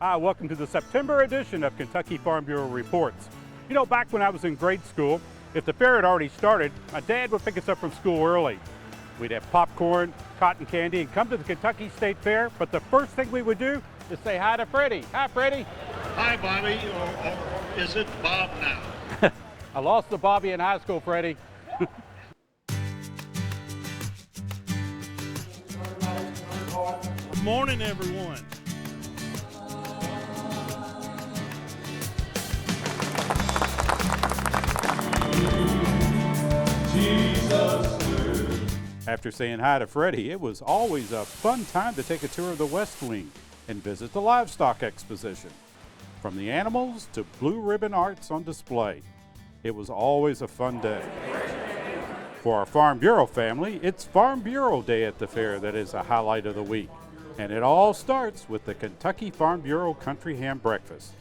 Hi, welcome to the September edition of Kentucky Farm Bureau Reports. You know, back when I was in grade school, if the fair had already started, my dad would pick us up from school early. We'd have popcorn, cotton candy, and come to the Kentucky State Fair, but the first thing we would do is say hi to Freddie. Hi, Freddie. Hi, Bobby, or is it Bob now? I lost the Bobby in high school, Freddie. Good morning, everyone. After saying hi to Freddie, it was always a fun time to take a tour of the West Wing and visit the livestock exposition. From the animals to blue ribbon arts on display, it was always a fun day. For our Farm Bureau family, it's Farm Bureau Day at the fair that is a highlight of the week. And it all starts with the Kentucky Farm Bureau Country Ham Breakfast.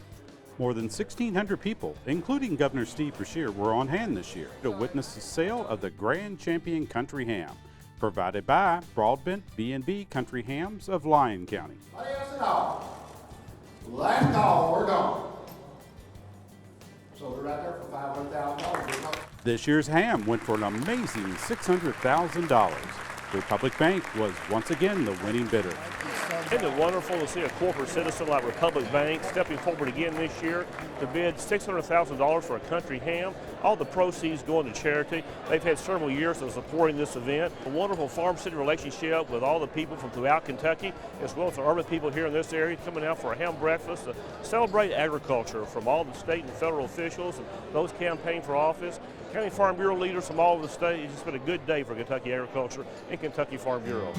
More than 1,600 people, including Governor Steve Beshear, were on hand this year to witness the sale of the Grand Champion Country Ham, provided by Broadbent B&B Country Hams of Lyon County. Last call, we're gone. Sold it right there for $500,000. This year's ham went for an amazing $600,000. Republic Bank was once again the winning bidder. Isn't it wonderful to see a corporate citizen like Republic Bank stepping forward again this year to bid $600,000 for a country ham? All the proceeds going to charity. They've had several years of supporting this event. A wonderful farm-city relationship with all the people from throughout Kentucky, as well as the urban people here in this area coming out for a ham breakfast to celebrate agriculture from all the state and federal officials and those campaigning for office. County Farm Bureau leaders from all over the state. It's been a good day for Kentucky agriculture and Kentucky Farm Bureau.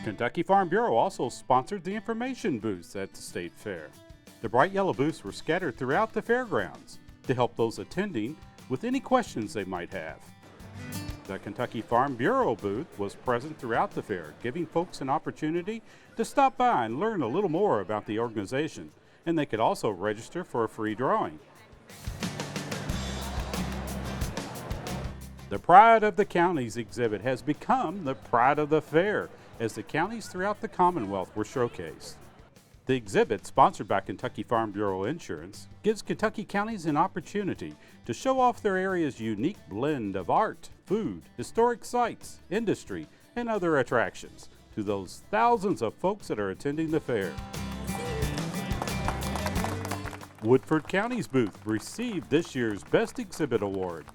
Kentucky Farm Bureau also sponsored the information booths at the State Fair. The bright yellow booths were scattered throughout the fairgrounds to help those attending with any questions they might have. The Kentucky Farm Bureau booth was present throughout the fair, giving folks an opportunity to stop by and learn a little more about the organization, and they could also register for a free drawing. The Pride of the Counties exhibit has become the pride of the fair as the counties throughout the Commonwealth were showcased. The exhibit, sponsored by Kentucky Farm Bureau Insurance, gives Kentucky counties an opportunity to show off their area's unique blend of art, food, historic sites, industry, and other attractions to those thousands of folks that are attending the fair. Woodford County's booth received this year's Best Exhibit Award.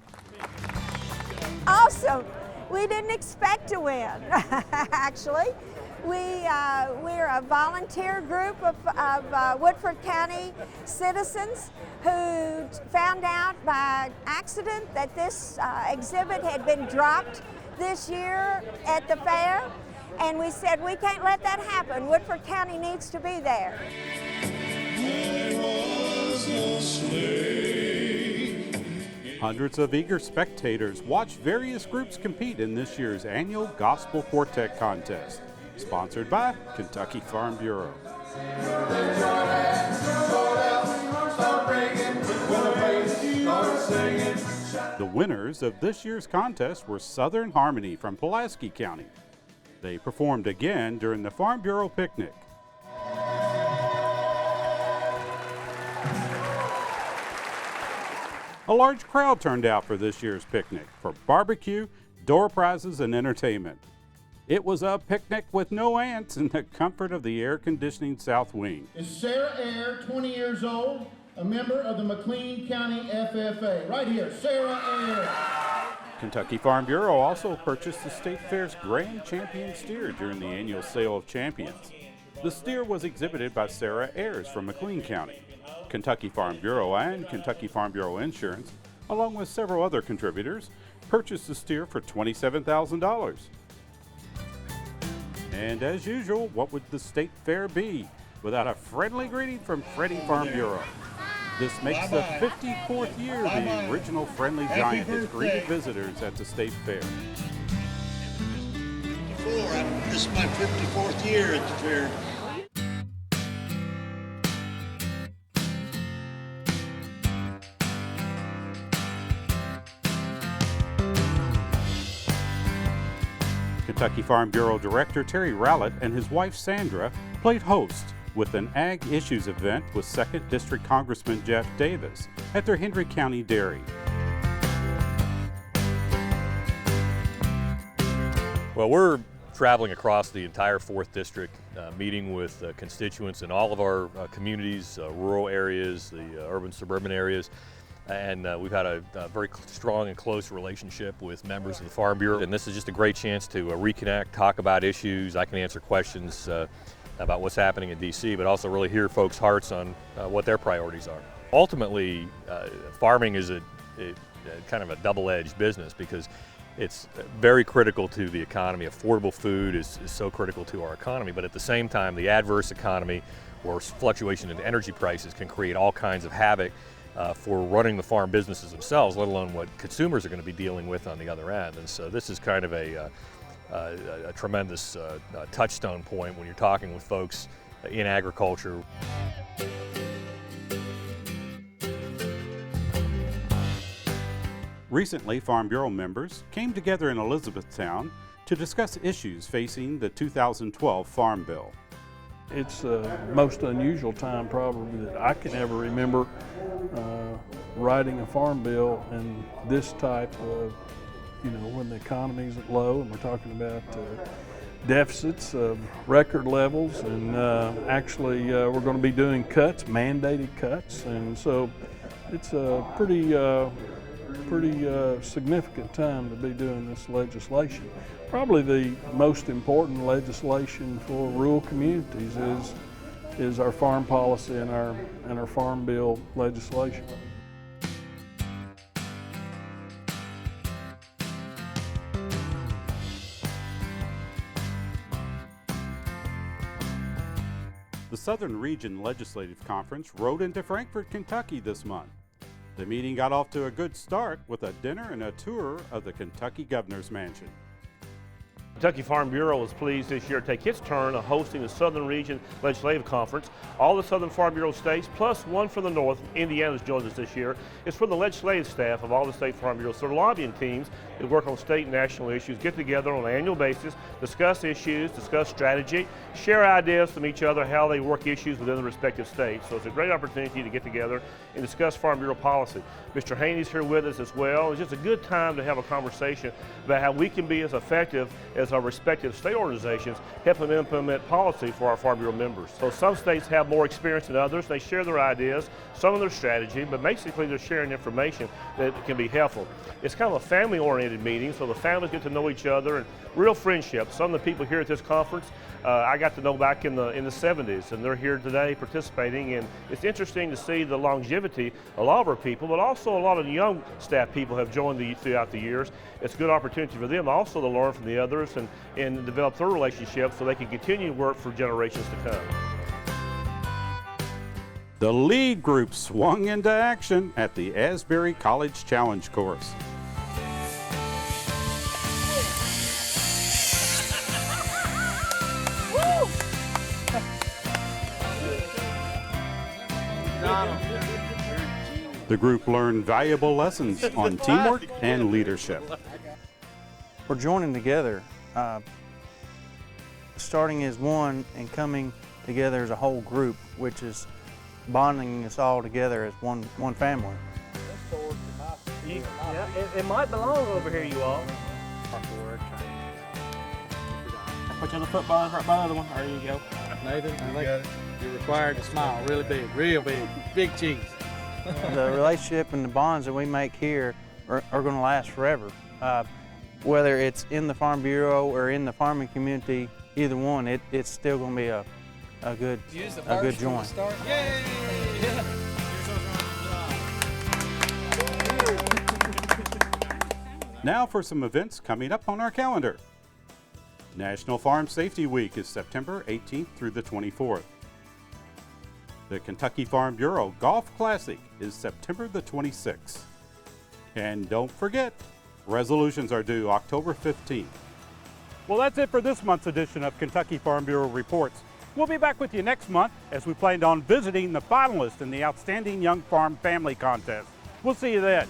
Awesome. We didn't expect to win, actually. We're a volunteer group of Woodford County citizens who found out by accident that this exhibit had been dropped this year at the fair, and we said, we can't let that happen. Woodford County needs to be there. Hundreds of eager spectators watched various groups compete in this year's annual Gospel Quartet Contest, sponsored by Kentucky Farm Bureau. The winners of this year's contest were Southern Harmony from Pulaski County. They performed again during the Farm Bureau picnic. A large crowd turned out for this year's picnic for barbecue, door prizes, and entertainment. It was a picnic with no ants in the comfort of the air-conditioning South Wing. Is Sarah Ayer, 20 years old, a member of the McLean County FFA? Right here, Sarah Ayer. Kentucky Farm Bureau also purchased the State Fair's Grand Champion steer during the annual Sale of Champions. The steer was exhibited by Sarah Ayers from McLean County. Kentucky Farm Bureau and Kentucky Farm Bureau Insurance, along with several other contributors, purchased the steer for $27,000. And as usual, what would the State Fair be without a friendly greeting from Freddie Farm Bureau? This makes the 54th year the original Friendly Giant has greeted visitors at the State Fair. This is my 54th year at the fair. Kentucky Farm Bureau Director Terry Rowlett and his wife Sandra played host with an Ag Issues event with 2nd District Congressman Jeff Davis at their Henry County Dairy. Well, we're traveling across the entire 4th District, meeting with constituents in all of our communities, rural areas, the urban suburban areas, and we've had a very strong and close relationship with members of the Farm Bureau, and this is just a great chance to reconnect, talk about issues. I can answer questions about what's happening in DC, but also really hear folks' hearts on what their priorities are. Ultimately, farming is a kind of a double-edged business because it's very critical to the economy. Affordable food is so critical to our economy, but at the same time, the adverse economy or fluctuation in energy prices can create all kinds of havoc for running the farm businesses themselves, let alone what consumers are going to be dealing with on the other end. And so this is kind of a tremendous touchstone point when you're talking with folks in agriculture. Recently, Farm Bureau members came together in Elizabethtown to discuss issues facing the 2012 Farm Bill. It's the most unusual time probably that I can ever remember writing a farm bill in this type of, when the economy's at low and we're talking about deficits of record levels, and actually we're going to be doing cuts, mandated cuts, and so it's a pretty significant time to be doing this legislation. Probably the most important legislation for rural communities is our farm policy and our farm bill legislation. The Southern Region Legislative Conference rode into Frankfort, Kentucky this month. The meeting got off to a good start with a dinner and a tour of the Kentucky Governor's Mansion. Kentucky Farm Bureau is pleased this year to take its turn of hosting the Southern Region Legislative Conference. All the Southern Farm Bureau states, plus one from the North, Indiana's joined us this year. It's for the legislative staff of all the state farm bureaus. So the lobbying teams that work on state and national issues get together on an annual basis, discuss issues, discuss strategy, share ideas from each other, how they work issues within the respective states. So it's a great opportunity to get together and discuss Farm Bureau policy. Mr. Haney's here with us as well. It's just a good time to have a conversation about how we can be as effective as our respective state organizations helping implement policy for our Farm Bureau members. So some states have more experience than others. They share their ideas, some of their strategy, but basically they're sharing information that can be helpful. It's kind of a family-oriented meeting, so the families get to know each other and real friendship. Some of the people here at this conference I got to know back in the 70s, and they're here today participating, and it's interesting to see the longevity of a lot of our people, but also a lot of young staff people have joined throughout the years. It's a good opportunity for them also to learn from the others and develop their relationships so they can continue to work for generations to come. The lead group swung into action at the Asbury College Challenge course. The group learned valuable lessons on teamwork and leadership. We're joining together, starting as one and coming together as a whole group, which is bonding us all together as one family. Yeah, it might belong over here, you all. Put you on the football right by the other one. There you go. Nathan, I think you're required to smile really big, real big, big cheese. The relationship and the bonds that we make here are going to last forever. Whether it's in the Farm Bureau or in the farming community, either one, it's still going to be a good joint. Now for some events coming up on our calendar. National Farm Safety Week is September 18th through the 24th. The Kentucky Farm Bureau Golf Classic is September the 26th. And don't forget, resolutions are due October 15th. Well, that's it for this month's edition of Kentucky Farm Bureau Reports. We'll be back with you next month as we plan on visiting the finalists in the Outstanding Young Farm Family Contest. We'll see you then.